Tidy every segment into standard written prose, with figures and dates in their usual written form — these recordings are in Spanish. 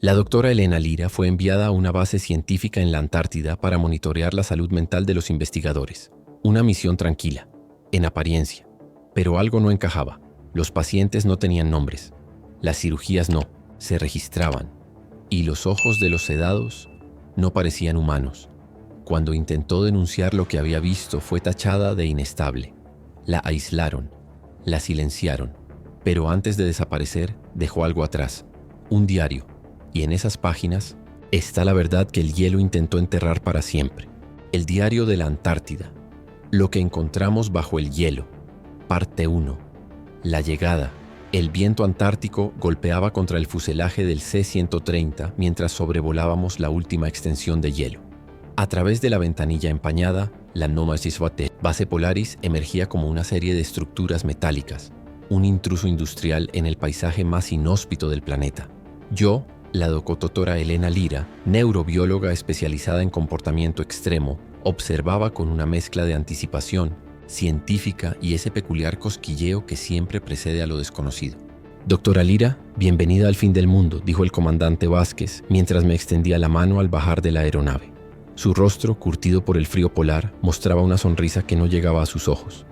La doctora Elena Lira fue enviada a una base científica en la Antártida para monitorear la salud mental de los investigadores. Una misión tranquila, en apariencia. Pero algo no encajaba. Los pacientes no tenían nombres. Las cirugías no, se registraban. Y los ojos de los sedados no parecían humanos. Cuando intentó denunciar lo que había visto, fue tachada de inestable. La aislaron, la silenciaron. Pero antes de desaparecer, dejó algo atrás. Un diario. Y en esas páginas está la verdad que el hielo intentó enterrar para siempre. El diario de la Antártida. Lo que encontramos bajo el hielo. Parte 1. La llegada. El viento antártico golpeaba contra el fuselaje del C-130 mientras sobrevolábamos la última extensión de hielo. A través de la ventanilla empañada, la base Polaris emergía como una serie de estructuras metálicas, un intruso industrial en el paisaje más inhóspito del planeta. Yo, la doctora Elena Lira, neurobióloga especializada en comportamiento extremo, observaba con una mezcla de anticipación, científica y ese peculiar cosquilleo que siempre precede a lo desconocido. «Doctora Lira, bienvenida al fin del mundo», dijo el comandante Vázquez mientras me extendía la mano al bajar de la aeronave. Su rostro, curtido por el frío polar, mostraba una sonrisa que no llegaba a sus ojos.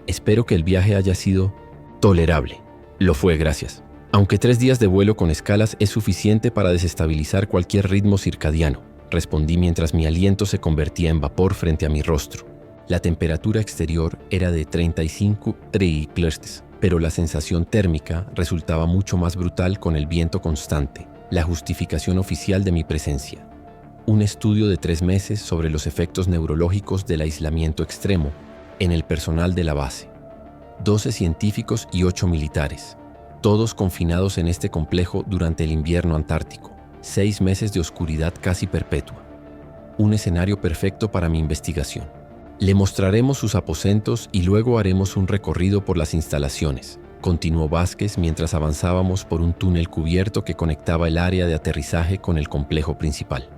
«Espero que el viaje haya sido tolerable». «Lo fue, gracias. Aunque 3 días de vuelo con escalas es suficiente para desestabilizar cualquier ritmo circadiano», respondí mientras mi aliento se convertía en vapor frente a mi rostro. La temperatura exterior era de 35 °C, pero la sensación térmica resultaba mucho más brutal con el viento constante, la justificación oficial de mi presencia. Un estudio de 3 meses sobre los efectos neurológicos del aislamiento extremo en el personal de la base. 12 científicos y 8 militares. Todos confinados en este complejo durante el invierno antártico. 6 meses de oscuridad casi perpetua. Un escenario perfecto para mi investigación. Le mostraremos sus aposentos y luego haremos un recorrido por las instalaciones, continuó Vázquez mientras avanzábamos por un túnel cubierto que conectaba el área de aterrizaje con el complejo principal.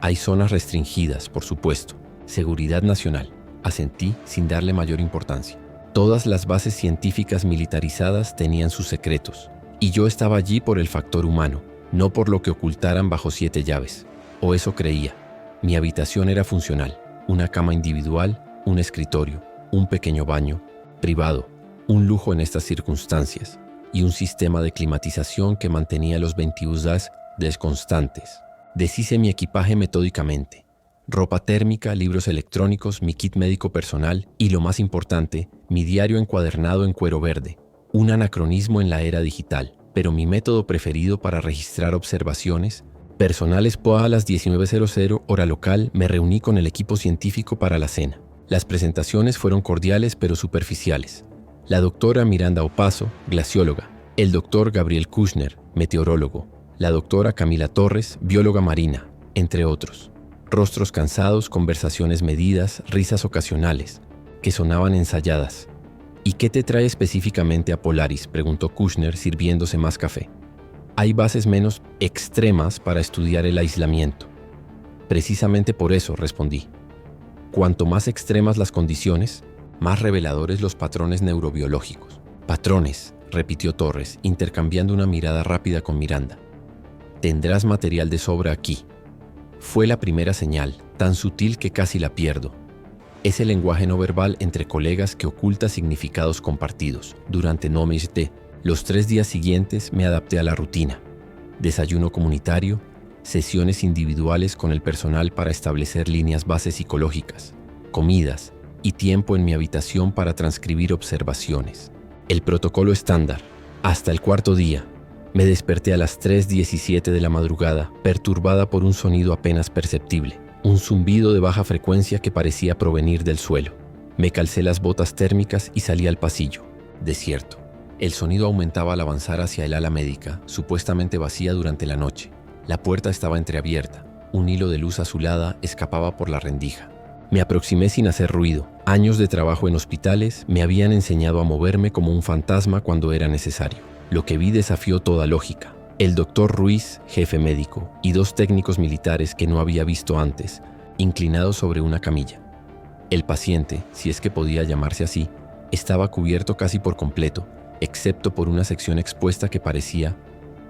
Hay zonas restringidas, por supuesto. Seguridad nacional, asentí sin darle mayor importancia. Todas las bases científicas militarizadas tenían sus secretos, y yo estaba allí por el factor humano, no por lo que ocultaran bajo 7 llaves. O eso creía. Mi habitación era funcional, una cama individual, un escritorio, un pequeño baño, privado, un lujo en estas circunstancias, y un sistema de climatización que mantenía los 22 grados constantes. Deshice mi equipaje metódicamente. Ropa térmica, libros electrónicos, mi kit médico personal y, lo más importante, mi diario encuadernado en cuero verde. Un anacronismo en la era digital, pero mi método preferido para registrar observaciones. Personales a las 19:00 hora local me reuní con el equipo científico para la cena. Las presentaciones fueron cordiales pero superficiales. La doctora Miranda Opaso, glacióloga. El doctor Gabriel Kushner, meteorólogo. La doctora Camila Torres, bióloga marina, entre otros. Rostros cansados, conversaciones medidas, risas ocasionales, que sonaban ensayadas. «¿Y qué te trae específicamente a Polaris?», preguntó Kushner sirviéndose más café. «Hay bases menos extremas para estudiar el aislamiento». «Precisamente por eso», respondí. «Cuanto más extremas las condiciones, más reveladores los patrones neurobiológicos». «Patrones», repitió Torres, intercambiando una mirada rápida con Miranda. «Tendrás material de sobra aquí». Fue la primera señal, tan sutil que casi la pierdo. Es el lenguaje no verbal entre colegas que oculta significados compartidos. Durante los 3 días siguientes me adapté a la rutina. Desayuno comunitario, sesiones individuales con el personal para establecer líneas base psicológicas, comidas y tiempo en mi habitación para transcribir observaciones. El protocolo estándar. Hasta el 4.º día. Me desperté a las 3:17 de la madrugada, perturbada por un sonido apenas perceptible, un zumbido de baja frecuencia que parecía provenir del suelo. Me calcé las botas térmicas y salí al pasillo. Desierto. El sonido aumentaba al avanzar hacia el ala médica, supuestamente vacía durante la noche. La puerta estaba entreabierta. Un hilo de luz azulada escapaba por la rendija. Me aproximé sin hacer ruido. Años de trabajo en hospitales me habían enseñado a moverme como un fantasma cuando era necesario. Lo que vi desafió toda lógica. El doctor Ruiz, jefe médico, y 2 técnicos militares que no había visto antes, inclinados sobre una camilla. El paciente, si es que podía llamarse así, estaba cubierto casi por completo, excepto por una sección expuesta que parecía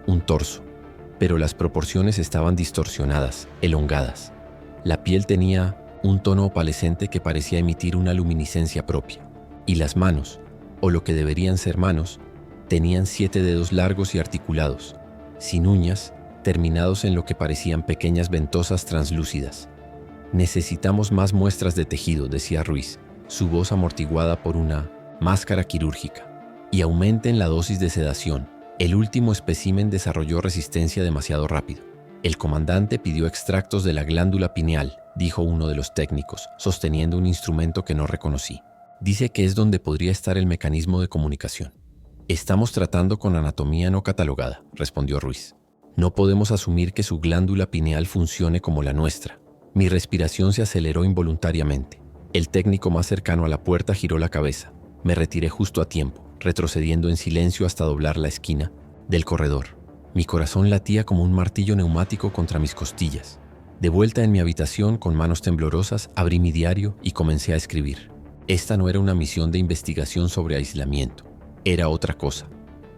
un torso. pero las proporciones estaban distorsionadas, elongadas. La piel tenía un tono opalescente que parecía emitir una luminiscencia propia. Y las manos, o lo que deberían ser manos, tenían 7 dedos largos y articulados, sin uñas, terminados en lo que parecían pequeñas ventosas translúcidas. «Necesitamos más muestras de tejido», decía Ruiz, su voz amortiguada por una máscara quirúrgica. «Y aumenten la dosis de sedación». El último espécimen desarrolló resistencia demasiado rápido. «El comandante pidió extractos de la glándula pineal», dijo uno de los técnicos, sosteniendo un instrumento que no reconocí. «Dice que es donde podría estar el mecanismo de comunicación». «Estamos tratando con anatomía no catalogada», respondió Ruiz. «No podemos asumir que su glándula pineal funcione como la nuestra». Mi respiración se aceleró involuntariamente. El técnico más cercano a la puerta giró la cabeza. Me retiré justo a tiempo, retrocediendo en silencio hasta doblar la esquina del corredor. Mi corazón latía como un martillo neumático contra mis costillas. De vuelta en mi habitación, con manos temblorosas, abrí mi diario y comencé a escribir. Esta no era una misión de investigación sobre aislamiento. Era otra cosa,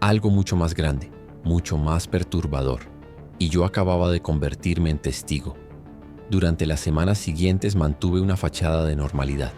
algo mucho más grande, mucho más perturbador. Y yo acababa de convertirme en testigo. Durante las semanas siguientes mantuve una fachada de normalidad.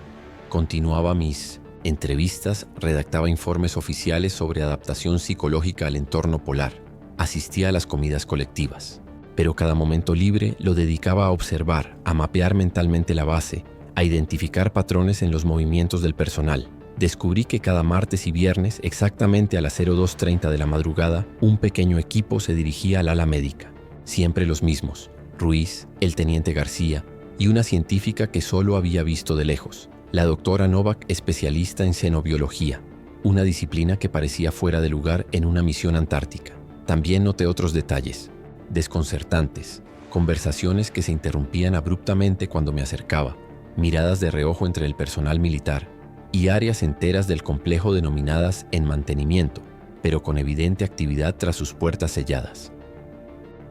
Continuaba mis entrevistas, redactaba informes oficiales sobre adaptación psicológica al entorno polar, asistía a las comidas colectivas. Pero cada momento libre lo dedicaba a observar, a mapear mentalmente la base, a identificar patrones en los movimientos del personal. Descubrí que cada martes y viernes, exactamente a las 02:30 de la madrugada, un pequeño equipo se dirigía al ala médica. Siempre los mismos: Ruiz, el teniente García y una científica que solo había visto de lejos, la doctora Novak, especialista en xenobiología, una disciplina que parecía fuera de lugar en una misión antártica. También noté otros detalles, desconcertantes, conversaciones que se interrumpían abruptamente cuando me acercaba, miradas de reojo entre el personal militar y áreas enteras del complejo denominadas en mantenimiento, pero con evidente actividad tras sus puertas selladas.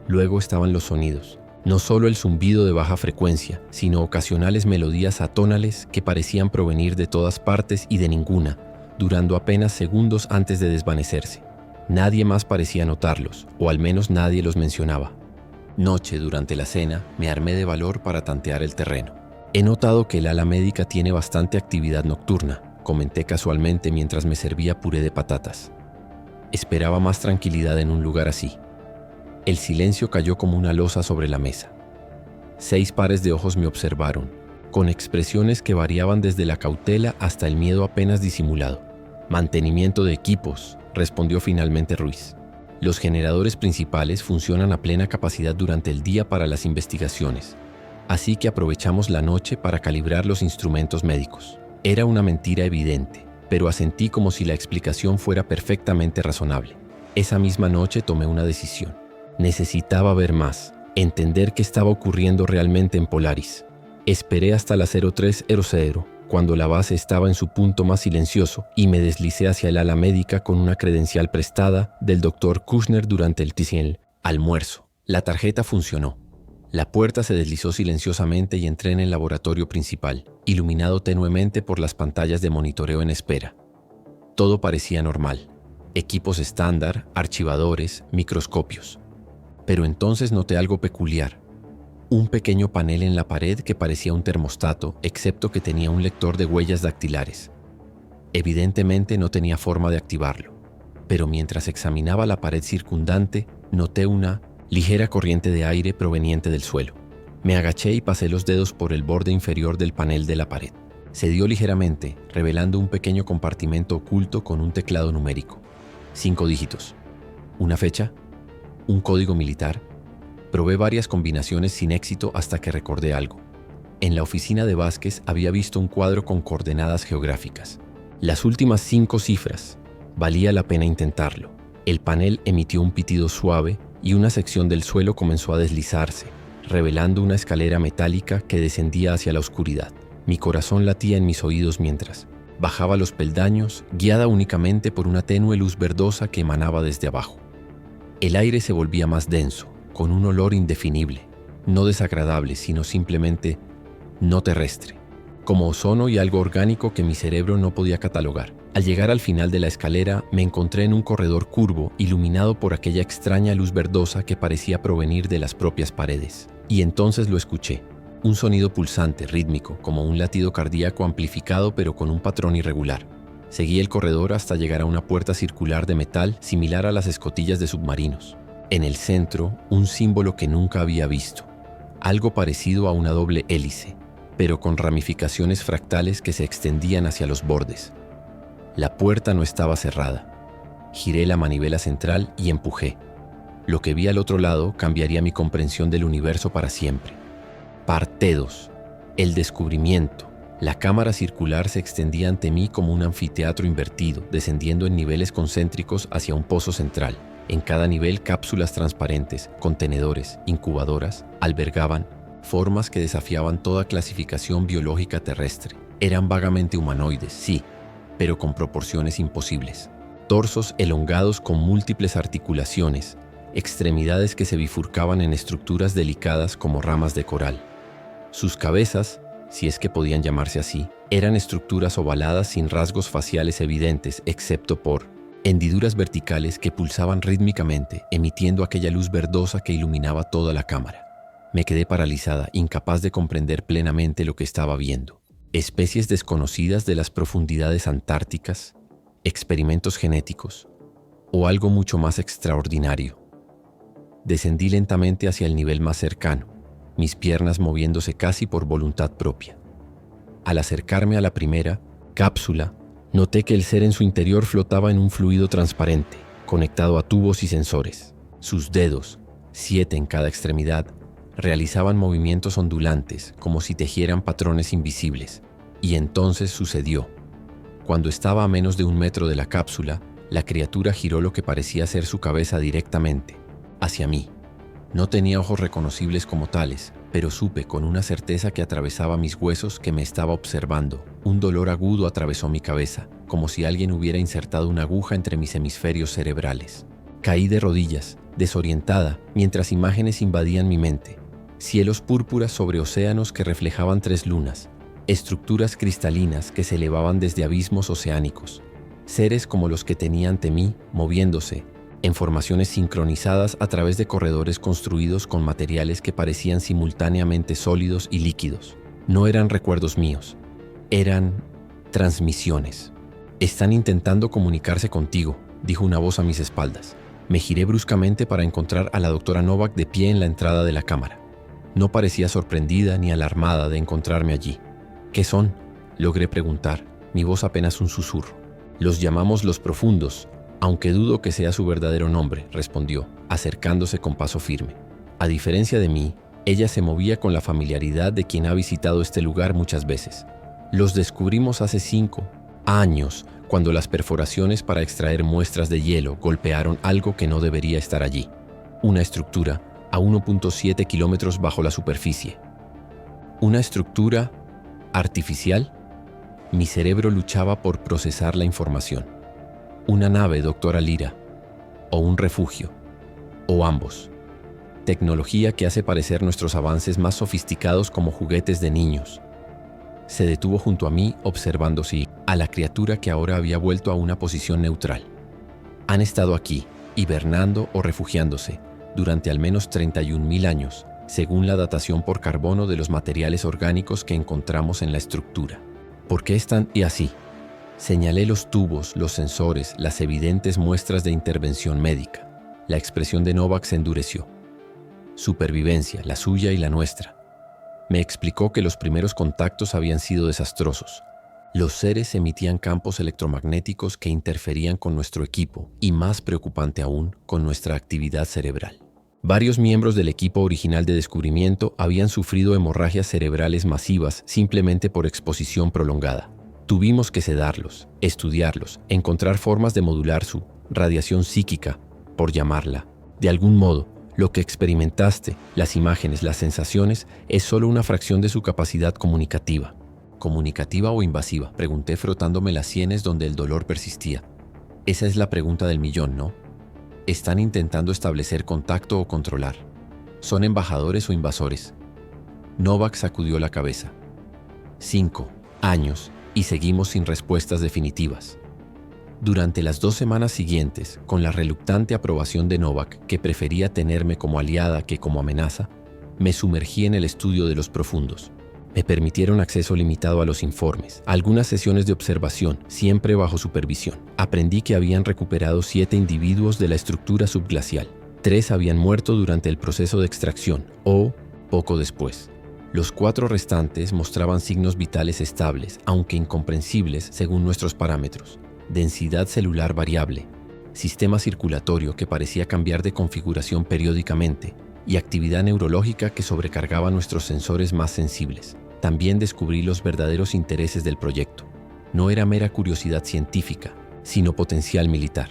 Luego estaban los sonidos. No solo el zumbido de baja frecuencia, sino ocasionales melodías atónales que parecían provenir de todas partes y de ninguna, durando apenas segundos antes de desvanecerse. Nadie más parecía notarlos, o al menos nadie los mencionaba. Noche, durante la cena, me armé de valor para tantear el terreno. «He notado que el ala médica tiene bastante actividad nocturna», comenté casualmente mientras me servía puré de patatas. Esperaba más tranquilidad en un lugar así. El silencio cayó como una losa sobre la mesa. 6 pares de ojos me observaron, con expresiones que variaban desde la cautela hasta el miedo apenas disimulado. «Mantenimiento de equipos», respondió finalmente Ruiz. «Los generadores principales funcionan a plena capacidad durante el día para las investigaciones, así que aprovechamos la noche para calibrar los instrumentos médicos». Era una mentira evidente, pero asentí como si la explicación fuera perfectamente razonable. Esa misma noche tomé una decisión. Necesitaba ver más, entender qué estaba ocurriendo realmente en Polaris. Esperé hasta las 03:00, cuando la base estaba en su punto más silencioso, y me deslicé hacia el ala médica con una credencial prestada del Dr. Kushner durante el almuerzo. La tarjeta funcionó. La puerta se deslizó silenciosamente y entré en el laboratorio principal, iluminado tenuemente por las pantallas de monitoreo en espera. Todo parecía normal. Equipos estándar, archivadores, microscopios. Pero entonces noté algo peculiar. Un pequeño panel en la pared que parecía un termostato, excepto que tenía un lector de huellas dactilares. Evidentemente no tenía forma de activarlo, pero mientras examinaba la pared circundante, noté una ligera corriente de aire proveniente del suelo. Me agaché y pasé los dedos por el borde inferior del panel de la pared. Cedió ligeramente, revelando un pequeño compartimento oculto con un teclado numérico. 5 dígitos. Una fecha. Un código militar. Probé varias combinaciones sin éxito hasta que recordé algo. En la oficina de Vázquez había visto un cuadro con coordenadas geográficas. Las últimas 5 cifras. Valía la pena intentarlo. El panel emitió un pitido suave y una sección del suelo comenzó a deslizarse, revelando una escalera metálica que descendía hacia la oscuridad. Mi corazón latía en mis oídos mientras bajaba los peldaños, guiada únicamente por una tenue luz verdosa que emanaba desde abajo. El aire se volvía más denso, con un olor indefinible, no desagradable, sino simplemente no terrestre, como ozono y algo orgánico que mi cerebro no podía catalogar. Al llegar al final de la escalera, me encontré en un corredor curvo iluminado por aquella extraña luz verdosa que parecía provenir de las propias paredes. Y entonces lo escuché. Un sonido pulsante, rítmico, como un latido cardíaco amplificado pero con un patrón irregular. Seguí el corredor hasta llegar a una puerta circular de metal similar a las escotillas de submarinos. En el centro, un símbolo que nunca había visto. Algo parecido a una doble hélice, pero con ramificaciones fractales que se extendían hacia los bordes. La puerta no estaba cerrada. Giré la manivela central y empujé. Lo que vi al otro lado cambiaría mi comprensión del universo para siempre. Partedos, el descubrimiento. La cámara circular se extendía ante mí como un anfiteatro invertido, descendiendo en niveles concéntricos hacia un pozo central. En cada nivel, cápsulas transparentes, contenedores, incubadoras, albergaban formas que desafiaban toda clasificación biológica terrestre. Eran vagamente humanoides, sí, pero con proporciones imposibles. Torsos elongados con múltiples articulaciones, extremidades que se bifurcaban en estructuras delicadas como ramas de coral. Sus cabezas, si es que podían llamarse así, eran estructuras ovaladas sin rasgos faciales evidentes, excepto por hendiduras verticales que pulsaban rítmicamente, emitiendo aquella luz verdosa que iluminaba toda la cámara. Me quedé paralizada, incapaz de comprender plenamente lo que estaba viendo. Especies desconocidas de las profundidades antárticas, experimentos genéticos o algo mucho más extraordinario. Descendí lentamente hacia el nivel más cercano, mis piernas moviéndose casi por voluntad propia. Al acercarme a la primera cápsula, noté que el ser en su interior flotaba en un fluido transparente, conectado a tubos y sensores. Sus dedos, 7 en cada extremidad, realizaban movimientos ondulantes, como si tejieran patrones invisibles. Y entonces sucedió. Cuando estaba a menos de 1 metro de la cápsula, la criatura giró lo que parecía ser su cabeza directamente, hacia mí. No tenía ojos reconocibles como tales, pero supe con una certeza que atravesaba mis huesos que me estaba observando. Un dolor agudo atravesó mi cabeza, como si alguien hubiera insertado una aguja entre mis hemisferios cerebrales. Caí de rodillas, desorientada, mientras imágenes invadían mi mente. Cielos púrpuras sobre océanos que reflejaban 3 lunas, estructuras cristalinas que se elevaban desde abismos oceánicos, seres como los que tenía ante mí, moviéndose, en formaciones sincronizadas a través de corredores construidos con materiales que parecían simultáneamente sólidos y líquidos. No eran recuerdos míos, eran transmisiones. «Están intentando comunicarse contigo», dijo una voz a mis espaldas. Me giré bruscamente para encontrar a la doctora Novak de pie en la entrada de la cámara. No parecía sorprendida ni alarmada de encontrarme allí. «¿Qué son?», logré preguntar, mi voz apenas un susurro. «Los llamamos los profundos, aunque dudo que sea su verdadero nombre», respondió, acercándose con paso firme. A diferencia de mí, ella se movía con la familiaridad de quien ha visitado este lugar muchas veces. «Los descubrimos hace 5 años, cuando las perforaciones para extraer muestras de hielo golpearon algo que no debería estar allí. Una estructura a 1.7 kilómetros bajo la superficie. ¿Una estructura artificial?» Mi cerebro luchaba por procesar la información. «Una nave, doctora Lyra, o un refugio, o ambos. Tecnología que hace parecer nuestros avances más sofisticados como juguetes de niños». Se detuvo junto a mí observando a la criatura que ahora había vuelto a una posición neutral. «Han estado aquí, hibernando o refugiándose, durante al menos 31.000 años, según la datación por carbono de los materiales orgánicos que encontramos en la estructura. ¿Por qué están y así?» Señalé los tubos, los sensores, las evidentes muestras de intervención médica. La expresión de Novak se endureció. Supervivencia, la suya y la nuestra. Me explicó que los primeros contactos habían sido desastrosos. Los seres emitían campos electromagnéticos que interferían con nuestro equipo y, más preocupante aún, con nuestra actividad cerebral. Varios miembros del equipo original de descubrimiento habían sufrido hemorragias cerebrales masivas simplemente por exposición prolongada. Tuvimos que sedarlos, estudiarlos, encontrar formas de modular su radiación psíquica, por llamarla. De algún modo, lo que experimentaste, las imágenes, las sensaciones, es solo una fracción de su capacidad comunicativa. ¿Comunicativa o invasiva?, pregunté frotándome las sienes donde el dolor persistía. Esa es la pregunta del millón, ¿no? ¿Están intentando establecer contacto o controlar? ¿Son embajadores o invasores? Novak sacudió la cabeza. 5 años y seguimos sin respuestas definitivas. Durante las 2 semanas siguientes, con la reluctante aprobación de Novak, que prefería tenerme como aliada que como amenaza, me sumergí en el estudio de los profundos. Me permitieron acceso limitado a los informes, a algunas sesiones de observación, siempre bajo supervisión. Aprendí que habían recuperado 7 individuos de la estructura subglacial. 3 habían muerto durante el proceso de extracción o poco después. Los 4 restantes mostraban signos vitales estables, aunque incomprensibles según nuestros parámetros. Densidad celular variable, sistema circulatorio que parecía cambiar de configuración periódicamente y actividad neurológica que sobrecargaba nuestros sensores más sensibles. También descubrí los verdaderos intereses del proyecto. No era mera curiosidad científica, sino potencial militar.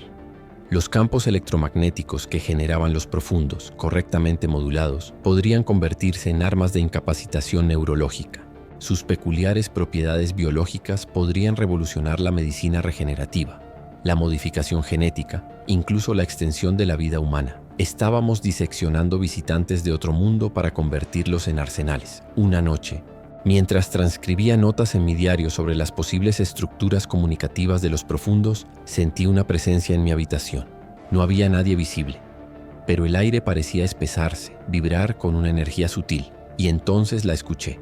Los campos electromagnéticos que generaban los profundos, correctamente modulados, podrían convertirse en armas de incapacitación neurológica. Sus peculiares propiedades biológicas podrían revolucionar la medicina regenerativa, la modificación genética, incluso la extensión de la vida humana. Estábamos diseccionando visitantes de otro mundo para convertirlos en arsenales. Una noche, mientras transcribía notas en mi diario sobre las posibles estructuras comunicativas de los profundos, sentí una presencia en mi habitación. No había nadie visible, pero el aire parecía espesarse, vibrar con una energía sutil, y entonces la escuché.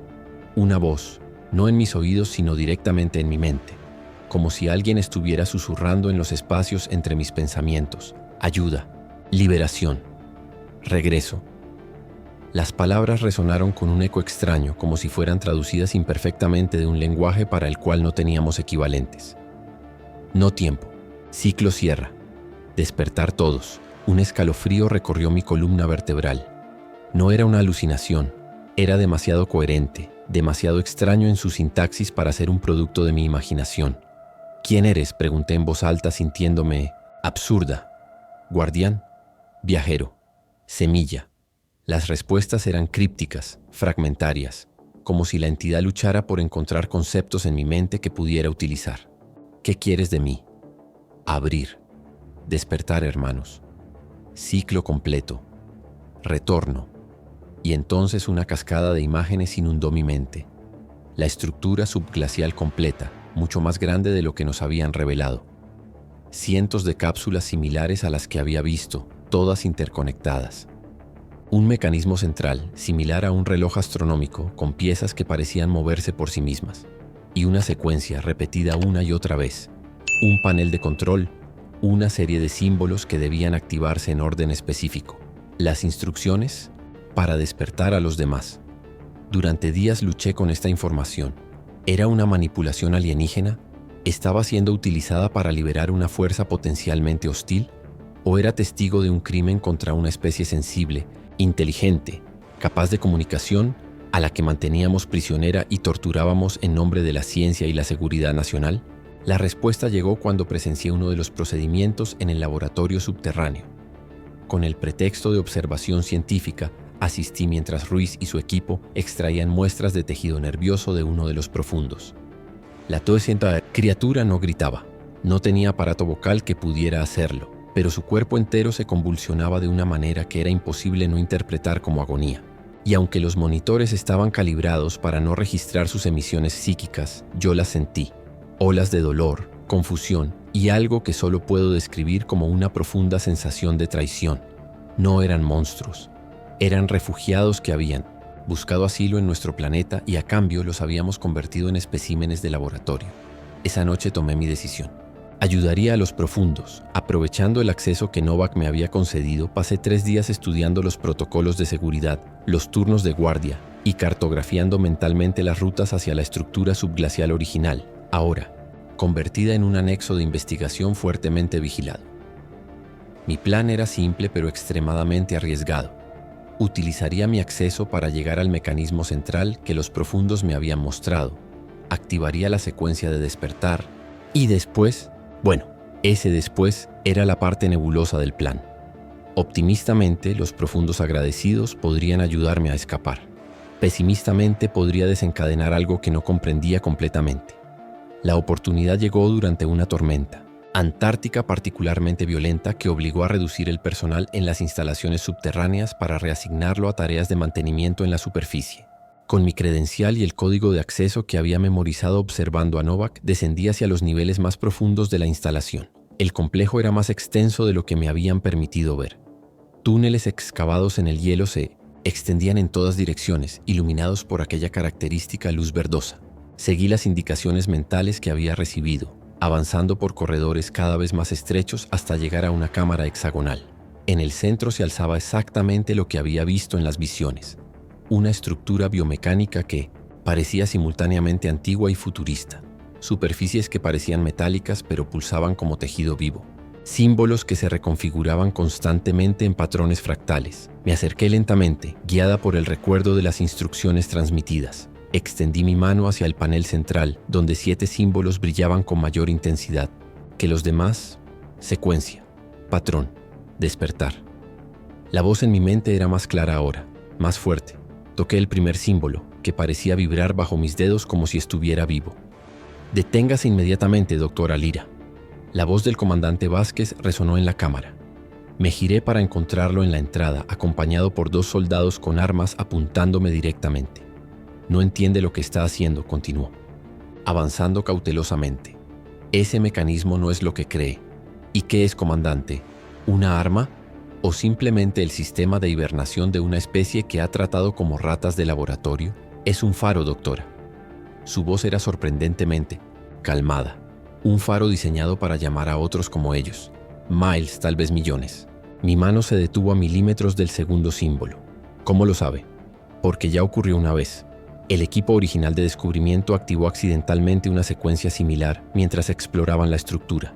Una voz, no en mis oídos sino directamente en mi mente, como si alguien estuviera susurrando en los espacios entre mis pensamientos. Ayuda, liberación, regreso. Las palabras resonaron con un eco extraño, como si fueran traducidas imperfectamente de un lenguaje para el cual no teníamos equivalentes. No tiempo, ciclo cierra, despertar todos. Un escalofrío recorrió mi columna vertebral. No era una alucinación, era demasiado coherente, demasiado extraño en su sintaxis para ser un producto de mi imaginación. ¿Quién eres?, pregunté en voz alta, sintiéndome absurda. ¿Guardián? ¿Viajero? ¿Semilla? Las respuestas eran crípticas, fragmentarias, como si la entidad luchara por encontrar conceptos en mi mente que pudiera utilizar. ¿Qué quieres de mí? Abrir. Despertar, hermanos. Ciclo completo. Retorno. Y entonces una cascada de imágenes inundó mi mente. La estructura subglacial completa, mucho más grande de lo que nos habían revelado. Cientos de cápsulas similares a las que había visto, todas interconectadas. Un mecanismo central, similar a un reloj astronómico, con piezas que parecían moverse por sí mismas. Y una secuencia repetida una y otra vez. Un panel de control, una serie de símbolos que debían activarse en orden específico. Las instrucciones para despertar a los demás. Durante días luché con esta información. ¿Era una manipulación alienígena? ¿Estaba siendo utilizada para liberar una fuerza potencialmente hostil? ¿O era testigo de un crimen contra una especie sensible, inteligente, capaz de comunicación, a la que manteníamos prisionera y torturábamos en nombre de la ciencia y la seguridad nacional? La respuesta llegó cuando presencié uno de los procedimientos en el laboratorio subterráneo. Con el pretexto de observación científica, asistí mientras Ruiz y su equipo extraían muestras de tejido nervioso de uno de los profundos. La toescienta criatura no gritaba, no tenía aparato vocal que pudiera hacerlo, pero su cuerpo entero se convulsionaba de una manera que era imposible no interpretar como agonía. Y aunque los monitores estaban calibrados para no registrar sus emisiones psíquicas, yo las sentí. Olas de dolor, confusión y algo que solo puedo describir como una profunda sensación de traición. No eran monstruos. Eran refugiados que habían buscado asilo en nuestro planeta y a cambio los habíamos convertido en especímenes de laboratorio. Esa noche tomé mi decisión. Ayudaría a los profundos. Aprovechando el acceso que Novak me había concedido, pasé 3 días estudiando los protocolos de seguridad, los turnos de guardia y cartografiando mentalmente las rutas hacia la estructura subglacial original, ahora convertida en un anexo de investigación fuertemente vigilado. Mi plan era simple pero extremadamente arriesgado. Utilizaría mi acceso para llegar al mecanismo central que los profundos me habían mostrado. Activaría la secuencia de despertar y después, ese después era la parte nebulosa del plan. Optimistamente, los profundos agradecidos podrían ayudarme a escapar. Pesimistamente, podría desencadenar algo que no comprendía completamente. La oportunidad llegó durante una tormenta antártica particularmente violenta que obligó a reducir el personal en las instalaciones subterráneas para reasignarlo a tareas de mantenimiento en la superficie. Con mi credencial y el código de acceso que había memorizado observando a Novak, descendí hacia los niveles más profundos de la instalación. El complejo era más extenso de lo que me habían permitido ver. Túneles excavados en el hielo se extendían en todas direcciones, iluminados por aquella característica luz verdosa. Seguí las indicaciones mentales que había recibido, avanzando por corredores cada vez más estrechos hasta llegar a una cámara hexagonal. En el centro se alzaba exactamente lo que había visto en las visiones, una estructura biomecánica que parecía simultáneamente antigua y futurista, superficies que parecían metálicas pero pulsaban como tejido vivo, símbolos que se reconfiguraban constantemente en patrones fractales. Me acerqué lentamente, guiada por el recuerdo de las instrucciones transmitidas. Extendí mi mano hacia el panel central, donde 7 símbolos brillaban con mayor intensidad que los demás. Secuencia, patrón, despertar. La voz en mi mente era más clara ahora, más fuerte. Toqué el primer símbolo, que parecía vibrar bajo mis dedos como si estuviera vivo. «Deténgase inmediatamente, doctora Lira». La voz del comandante Vázquez resonó en la cámara. Me giré para encontrarlo en la entrada, acompañado por 2 soldados con armas apuntándome directamente. «No entiende lo que está haciendo», continuó, avanzando cautelosamente. «Ese mecanismo no es lo que cree». «¿Y qué es, comandante? ¿Una arma? ¿O simplemente el sistema de hibernación de una especie que ha tratado como ratas de laboratorio?» «Es un faro, doctora». Su voz era sorprendentemente calmada. Un faro diseñado para llamar a otros como ellos. Miles, tal vez millones. Mi mano se detuvo a milímetros del segundo símbolo. ¿Cómo lo sabe? Porque ya ocurrió una vez. El equipo original de descubrimiento activó accidentalmente una secuencia similar mientras exploraban la estructura.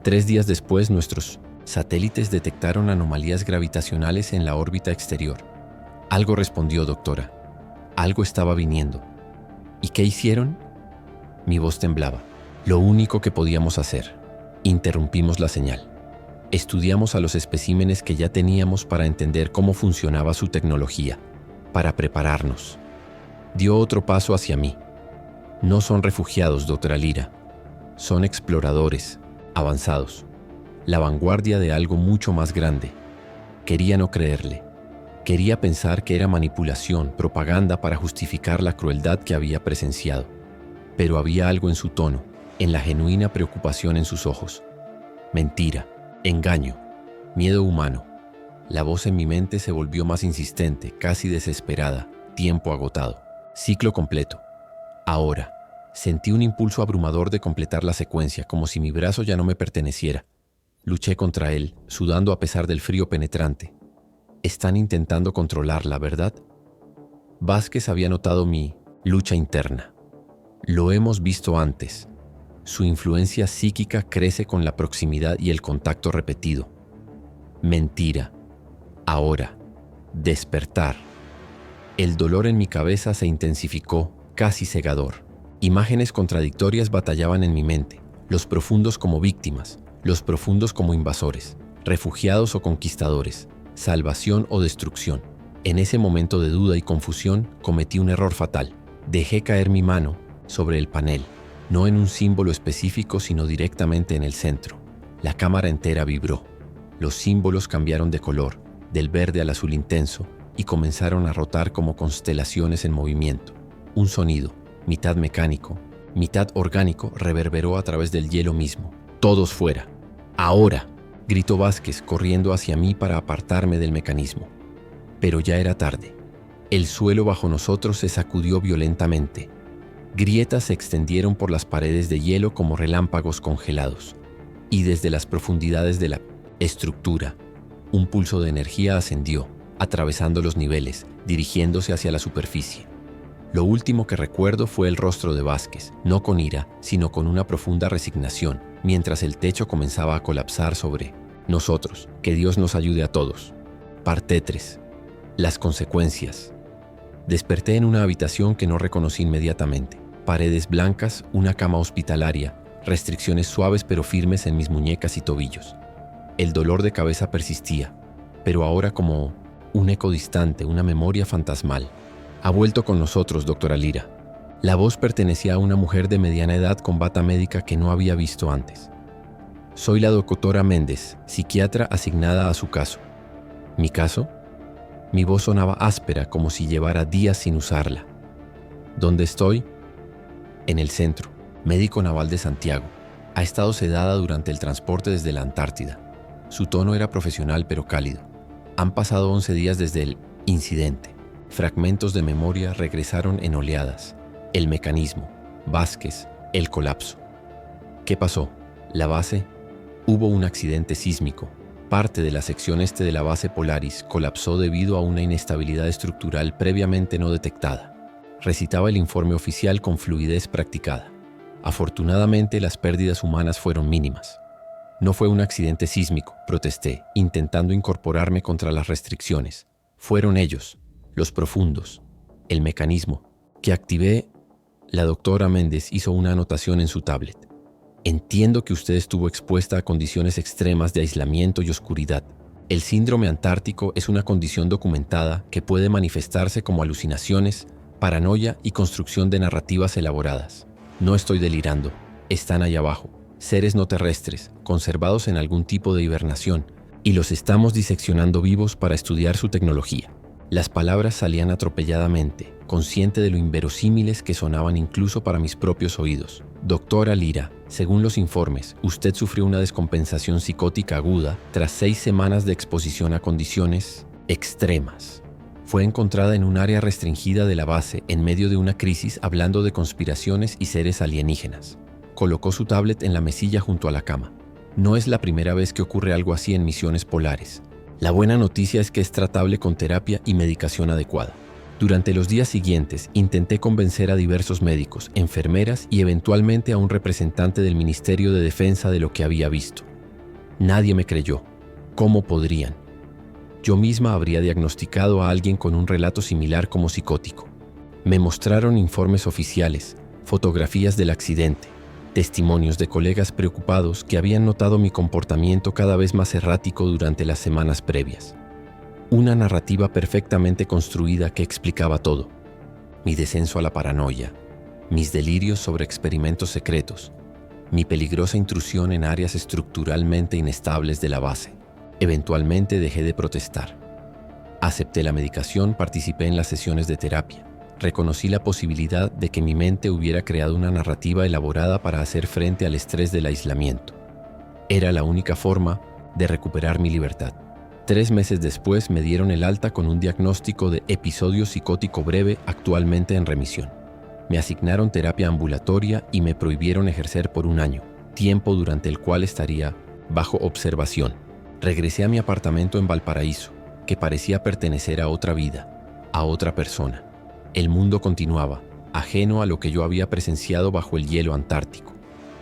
3 días después, nuestros satélites detectaron anomalías gravitacionales en la órbita exterior. Algo respondió, doctora. Algo estaba viniendo. ¿Y qué hicieron? Mi voz temblaba. Lo único que podíamos hacer. Interrumpimos la señal. Estudiamos a los especímenes que ya teníamos para entender cómo funcionaba su tecnología, para prepararnos. Dio otro paso hacia mí. No son refugiados, doctora Lira. Son exploradores, avanzados. La vanguardia de algo mucho más grande. Quería no creerle. Quería pensar que era manipulación, propaganda para justificar la crueldad que había presenciado. Pero había algo en su tono, en la genuina preocupación en sus ojos. Mentira, engaño, miedo humano. La voz en mi mente se volvió más insistente, casi desesperada, tiempo agotado. Ciclo completo. Ahora, sentí un impulso abrumador de completar la secuencia, como si mi brazo ya no me perteneciera. Luché contra él, sudando a pesar del frío penetrante. Están intentando controlarla, ¿verdad? Vázquez había notado mi lucha interna. Lo hemos visto antes. Su influencia psíquica crece con la proximidad y el contacto repetido. Mentira. Ahora. Despertar. El dolor en mi cabeza se intensificó, casi cegador. Imágenes contradictorias batallaban en mi mente. Los profundos como víctimas, los profundos como invasores, refugiados o conquistadores, salvación o destrucción. En ese momento de duda y confusión cometí un error fatal. Dejé caer mi mano sobre el panel, no en un símbolo específico, sino directamente en el centro. La cámara entera vibró. Los símbolos cambiaron de color, del verde al azul intenso, y comenzaron a rotar como constelaciones en movimiento. Un sonido, mitad mecánico, mitad orgánico, reverberó a través del hielo mismo. «Todos fuera. Ahora», gritó Vázquez, corriendo hacia mí para apartarme del mecanismo. Pero ya era tarde. El suelo bajo nosotros se sacudió violentamente. Grietas se extendieron por las paredes de hielo como relámpagos congelados. Y desde las profundidades de la estructura, un pulso de energía ascendió, atravesando los niveles, dirigiéndose hacia la superficie. Lo último que recuerdo fue el rostro de Vázquez, no con ira, sino con una profunda resignación, mientras el techo comenzaba a colapsar sobre nosotros. Que Dios nos ayude a todos. Parte 3. Las consecuencias. Desperté en una habitación que no reconocí inmediatamente. Paredes blancas, una cama hospitalaria, restricciones suaves pero firmes en mis muñecas y tobillos. El dolor de cabeza persistía, pero ahora como un eco distante, una memoria fantasmal. «Ha vuelto con nosotros, doctora Lira». La voz pertenecía a una mujer de mediana edad con bata médica que no había visto antes. «Soy la doctora Méndez, psiquiatra asignada a su caso». ¿Mi caso? Mi voz sonaba áspera, como si llevara días sin usarla. ¿Dónde estoy? En el centro, médico naval de Santiago. Ha estado sedada durante el transporte desde la Antártida. Su tono era profesional pero cálido. Han pasado 11 días desde el incidente. Fragmentos de memoria regresaron en oleadas. El mecanismo, Vázquez, el colapso. ¿Qué pasó? La base. Hubo un accidente sísmico. Parte de la sección este de la base Polaris colapsó debido a una inestabilidad estructural previamente no detectada. Recitaba el informe oficial con fluidez practicada. Afortunadamente, las pérdidas humanas fueron mínimas. No fue un accidente sísmico, protesté, intentando incorporarme contra las restricciones. Fueron ellos, los profundos, el mecanismo, que activé. La doctora Méndez hizo una anotación en su tablet. Entiendo que usted estuvo expuesta a condiciones extremas de aislamiento y oscuridad. El síndrome antártico es una condición documentada que puede manifestarse como alucinaciones, paranoia y construcción de narrativas elaboradas. No estoy delirando. Están allá abajo, seres no terrestres, conservados en algún tipo de hibernación, y los estamos diseccionando vivos para estudiar su tecnología. Las palabras salían atropelladamente, consciente de lo inverosímiles que sonaban incluso para mis propios oídos. Doctora Lira, según los informes, usted sufrió una descompensación psicótica aguda tras 6 semanas de exposición a condiciones extremas. Fue encontrada en un área restringida de la base en medio de una crisis hablando de conspiraciones y seres alienígenas. Colocó su tablet en la mesilla junto a la cama. No es la primera vez que ocurre algo así en misiones polares. La buena noticia es que es tratable con terapia y medicación adecuada. Durante los días siguientes, intenté convencer a diversos médicos, enfermeras y eventualmente a un representante del Ministerio de Defensa de lo que había visto. Nadie me creyó. ¿Cómo podrían? Yo misma habría diagnosticado a alguien con un relato similar como psicótico. Me mostraron informes oficiales, fotografías del accidente, testimonios de colegas preocupados que habían notado mi comportamiento cada vez más errático durante las semanas previas. Una narrativa perfectamente construida que explicaba todo. Mi descenso a la paranoia, mis delirios sobre experimentos secretos, mi peligrosa intrusión en áreas estructuralmente inestables de la base. Eventualmente dejé de protestar. Acepté la medicación, participé en las sesiones de terapia. Reconocí la posibilidad de que mi mente hubiera creado una narrativa elaborada para hacer frente al estrés del aislamiento. Era la única forma de recuperar mi libertad. 3 meses después me dieron el alta con un diagnóstico de episodio psicótico breve actualmente en remisión. Me asignaron terapia ambulatoria y me prohibieron ejercer por 1 año, tiempo durante el cual estaría bajo observación. Regresé a mi apartamento en Valparaíso, que parecía pertenecer a otra vida, a otra persona. El mundo continuaba, ajeno a lo que yo había presenciado bajo el hielo antártico.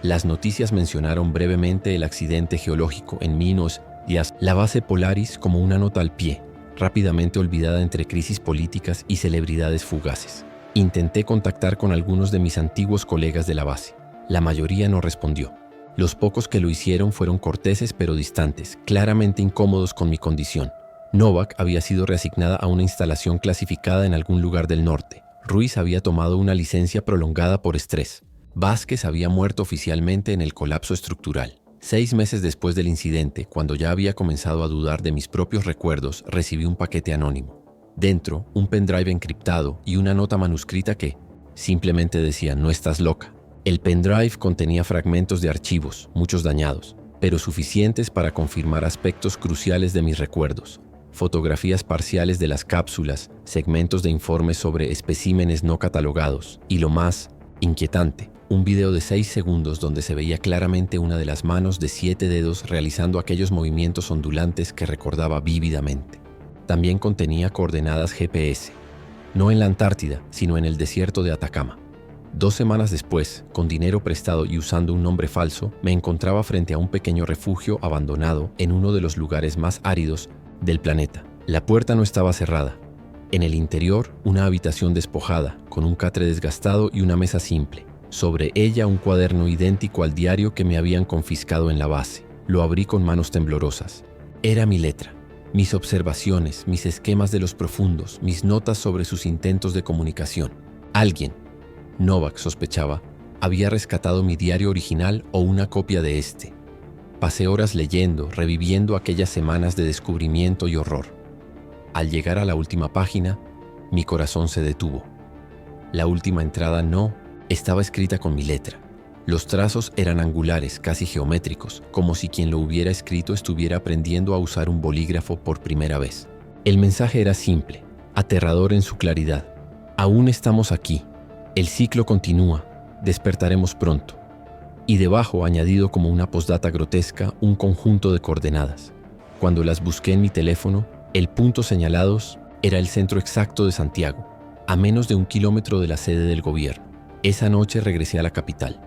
Las noticias mencionaron brevemente el accidente geológico en Minos Díaz, la base Polaris como una nota al pie, rápidamente olvidada entre crisis políticas y celebridades fugaces. Intenté contactar con algunos de mis antiguos colegas de la base. La mayoría no respondió. Los pocos que lo hicieron fueron corteses pero distantes, claramente incómodos con mi condición. Novak había sido reasignada a una instalación clasificada en algún lugar del norte. Ruiz había tomado una licencia prolongada por estrés. Vázquez había muerto oficialmente en el colapso estructural. 6 meses después del incidente, cuando ya había comenzado a dudar de mis propios recuerdos, recibí un paquete anónimo. Dentro, un pendrive encriptado y una nota manuscrita que simplemente decía: "No estás loca". El pendrive contenía fragmentos de archivos, muchos dañados, pero suficientes para confirmar aspectos cruciales de mis recuerdos. Fotografías parciales de las cápsulas, segmentos de informes sobre especímenes no catalogados y, lo más inquietante, un video de 6 segundos donde se veía claramente una de las manos de 7 dedos realizando aquellos movimientos ondulantes que recordaba vívidamente. También contenía coordenadas GPS, no en la Antártida, sino en el desierto de Atacama. 2 semanas después, con dinero prestado y usando un nombre falso, me encontraba frente a un pequeño refugio abandonado en uno de los lugares más áridos del planeta. La puerta no estaba cerrada. En el interior, una habitación despojada, con un catre desgastado y una mesa simple. Sobre ella, un cuaderno idéntico al diario que me habían confiscado en la base. Lo abrí con manos temblorosas. Era mi letra, mis observaciones, mis esquemas de los profundos, mis notas sobre sus intentos de comunicación. Alguien, Novak sospechaba, había rescatado mi diario original o una copia de este. Pasé horas leyendo, reviviendo aquellas semanas de descubrimiento y horror. Al llegar a la última página, mi corazón se detuvo. La última entrada no estaba escrita con mi letra. Los trazos eran angulares, casi geométricos, como si quien lo hubiera escrito estuviera aprendiendo a usar un bolígrafo por primera vez. El mensaje era simple, aterrador en su claridad. Aún estamos aquí. El ciclo continúa. Despertaremos pronto. Y debajo, añadido como una postdata grotesca, un conjunto de coordenadas. Cuando las busqué en mi teléfono, el punto señalados era el centro exacto de Santiago, a menos de 1 kilómetro de la sede del gobierno. Esa noche regresé a la capital,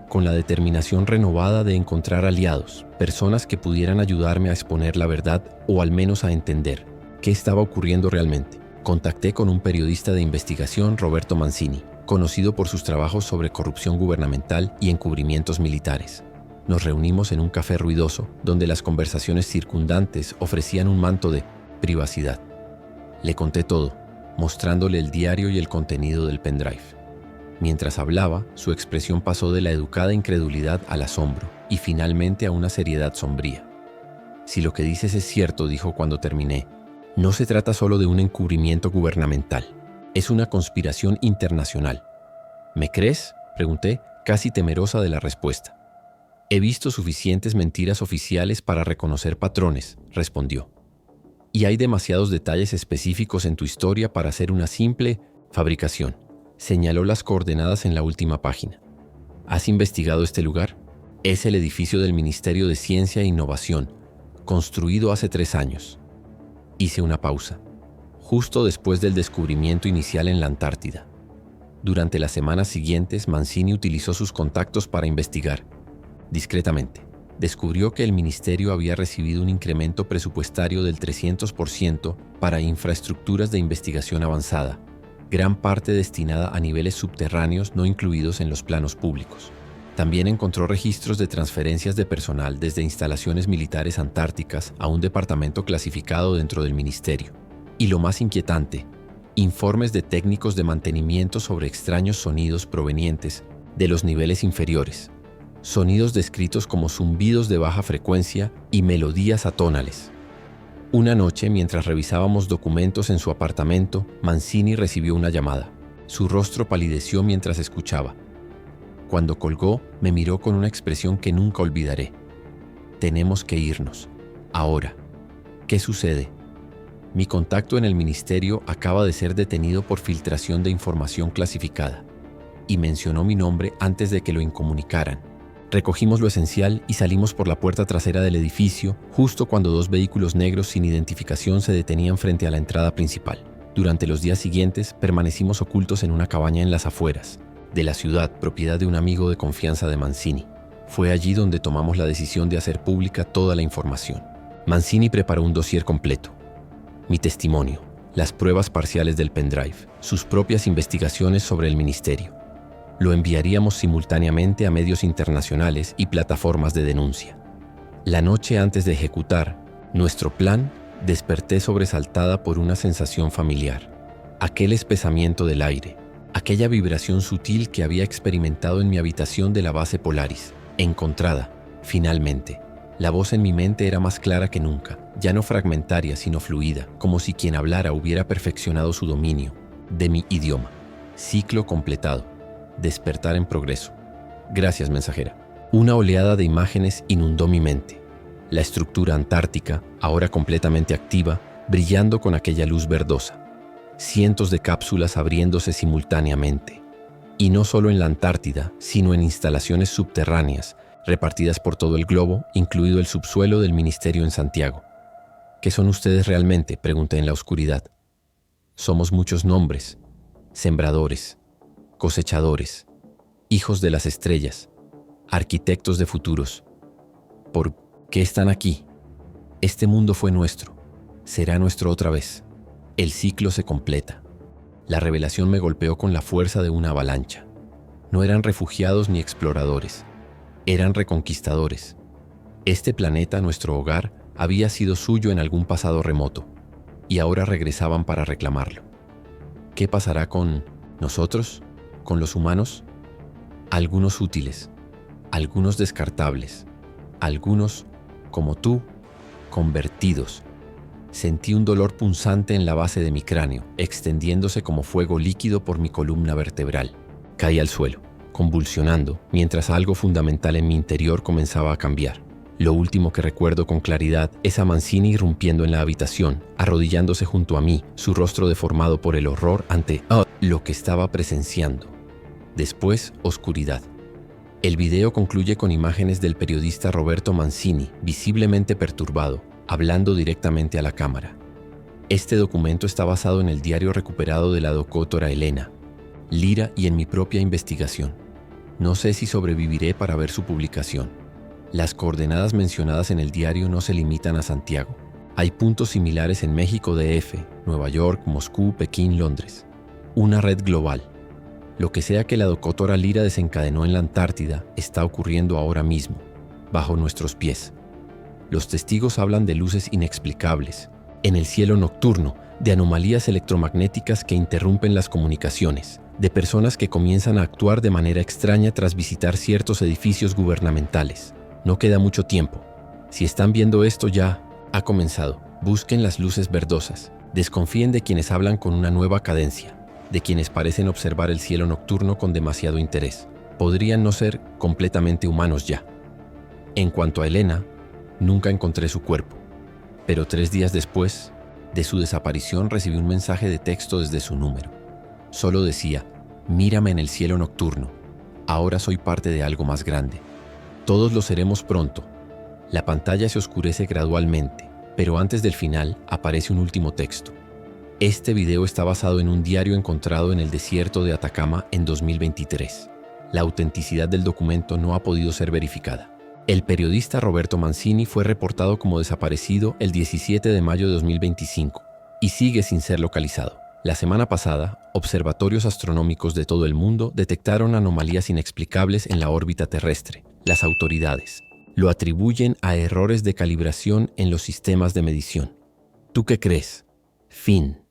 con la determinación renovada de encontrar aliados, personas que pudieran ayudarme a exponer la verdad o al menos a entender qué estaba ocurriendo realmente. Contacté con un periodista de investigación, Roberto Mancini, conocido por sus trabajos sobre corrupción gubernamental y encubrimientos militares. Nos reunimos en un café ruidoso, donde las conversaciones circundantes ofrecían un manto de privacidad. Le conté todo, mostrándole el diario y el contenido del pendrive. Mientras hablaba, su expresión pasó de la educada incredulidad al asombro y finalmente a una seriedad sombría. Si lo que dices es cierto, dijo cuando terminé, no se trata solo de un encubrimiento gubernamental, es una conspiración internacional. ¿Me crees?, pregunté, casi temerosa de la respuesta. He visto suficientes mentiras oficiales para reconocer patrones, respondió. Y hay demasiados detalles específicos en tu historia para hacer una simple fabricación. Señaló las coordenadas en la última página. ¿Has investigado este lugar? Es el edificio del Ministerio de Ciencia e Innovación, construido hace 3 años. Hice una pausa, justo después del descubrimiento inicial en la Antártida. Durante las semanas siguientes, Mancini utilizó sus contactos para investigar. Discretamente, descubrió que el ministerio había recibido un incremento presupuestario del 300% para infraestructuras de investigación avanzada, gran parte destinada a niveles subterráneos no incluidos en los planos públicos. También encontró registros de transferencias de personal desde instalaciones militares antárticas a un departamento clasificado dentro del ministerio. Y lo más inquietante, informes de técnicos de mantenimiento sobre extraños sonidos provenientes de los niveles inferiores. Sonidos descritos como zumbidos de baja frecuencia y melodías atónales. Una noche, mientras revisábamos documentos en su apartamento, Mancini recibió una llamada. Su rostro palideció mientras escuchaba. Cuando colgó, me miró con una expresión que nunca olvidaré. Tenemos que irnos. Ahora. ¿Qué sucede? Mi contacto en el ministerio acaba de ser detenido por filtración de información clasificada. Y mencionó mi nombre antes de que lo incomunicaran. Recogimos lo esencial y salimos por la puerta trasera del edificio, justo cuando 2 vehículos negros sin identificación se detenían frente a la entrada principal. Durante los días siguientes, permanecimos ocultos en una cabaña en las afueras de la ciudad, propiedad de un amigo de confianza de Mancini. Fue allí donde tomamos la decisión de hacer pública toda la información. Mancini preparó un dossier completo. Mi testimonio, las pruebas parciales del pendrive, sus propias investigaciones sobre el ministerio. Lo enviaríamos simultáneamente a medios internacionales y plataformas de denuncia. La noche antes de ejecutar nuestro plan, desperté sobresaltada por una sensación familiar. Aquel espesamiento del aire, aquella vibración sutil que había experimentado en mi habitación de la base Polaris, encontrada, finalmente. La voz en mi mente era más clara que nunca, ya no fragmentaria sino fluida, como si quien hablara hubiera perfeccionado su dominio de mi idioma. Ciclo completado. Despertar en progreso. Gracias, mensajera. Una oleada de imágenes inundó mi mente. La estructura antártica, ahora completamente activa, brillando con aquella luz verdosa. Cientos de cápsulas abriéndose simultáneamente. Y no solo en la Antártida, sino en instalaciones subterráneas, repartidas por todo el globo, incluido el subsuelo del ministerio en Santiago. ¿Qué son ustedes realmente?, pregunté en la oscuridad. Somos muchos nombres, sembradores, cosechadores, hijos de las estrellas, arquitectos de futuros. ¿Por qué están aquí? Este mundo fue nuestro, será nuestro otra vez. El ciclo se completa. La revelación me golpeó con la fuerza de una avalancha. No eran refugiados ni exploradores, eran reconquistadores. Este planeta, nuestro hogar, había sido suyo en algún pasado remoto, y ahora regresaban para reclamarlo. ¿Qué pasará con nosotros? ¿Con los humanos? Algunos útiles, algunos descartables, algunos, como tú, convertidos. Sentí un dolor punzante en la base de mi cráneo, extendiéndose como fuego líquido por mi columna vertebral. Caí al suelo. convulsionando, mientras algo fundamental en mi interior comenzaba a cambiar. Lo último que recuerdo con claridad es a Mancini irrumpiendo en la habitación, arrodillándose junto a mí, su rostro deformado por el horror ante lo que estaba presenciando. Después, oscuridad. El video concluye con imágenes del periodista Roberto Mancini, visiblemente perturbado, hablando directamente a la cámara. Este documento está basado en el diario recuperado de la doctora Elena Lira y en mi propia investigación. No sé si sobreviviré para ver su publicación. Las coordenadas mencionadas en el diario no se limitan a Santiago. Hay puntos similares en México DF, Nueva York, Moscú, Pekín, Londres. Una red global. Lo que sea que la doctora Lira desencadenó en la Antártida está ocurriendo ahora mismo, bajo nuestros pies. Los testigos hablan de luces inexplicables, en el cielo nocturno, de anomalías electromagnéticas que interrumpen las comunicaciones, de personas que comienzan a actuar de manera extraña tras visitar ciertos edificios gubernamentales. No queda mucho tiempo. Si están viendo esto ya, ha comenzado. Busquen las luces verdosas. Desconfíen de quienes hablan con una nueva cadencia, de quienes parecen observar el cielo nocturno con demasiado interés. Podrían no ser completamente humanos ya. En cuanto a Elena, nunca encontré su cuerpo. Pero 3 días después de su desaparición recibí un mensaje de texto desde su número. Solo decía, mírame en el cielo nocturno. Ahora soy parte de algo más grande. Todos lo seremos pronto. La pantalla se oscurece gradualmente, pero antes del final aparece un último texto. Este video está basado en un diario encontrado en el desierto de Atacama en 2023. La autenticidad del documento no ha podido ser verificada. El periodista Roberto Mancini fue reportado como desaparecido el 17 de mayo de 2025 y sigue sin ser localizado. La semana pasada, observatorios astronómicos de todo el mundo detectaron anomalías inexplicables en la órbita terrestre. Las autoridades lo atribuyen a errores de calibración en los sistemas de medición. ¿Tú qué crees? Fin.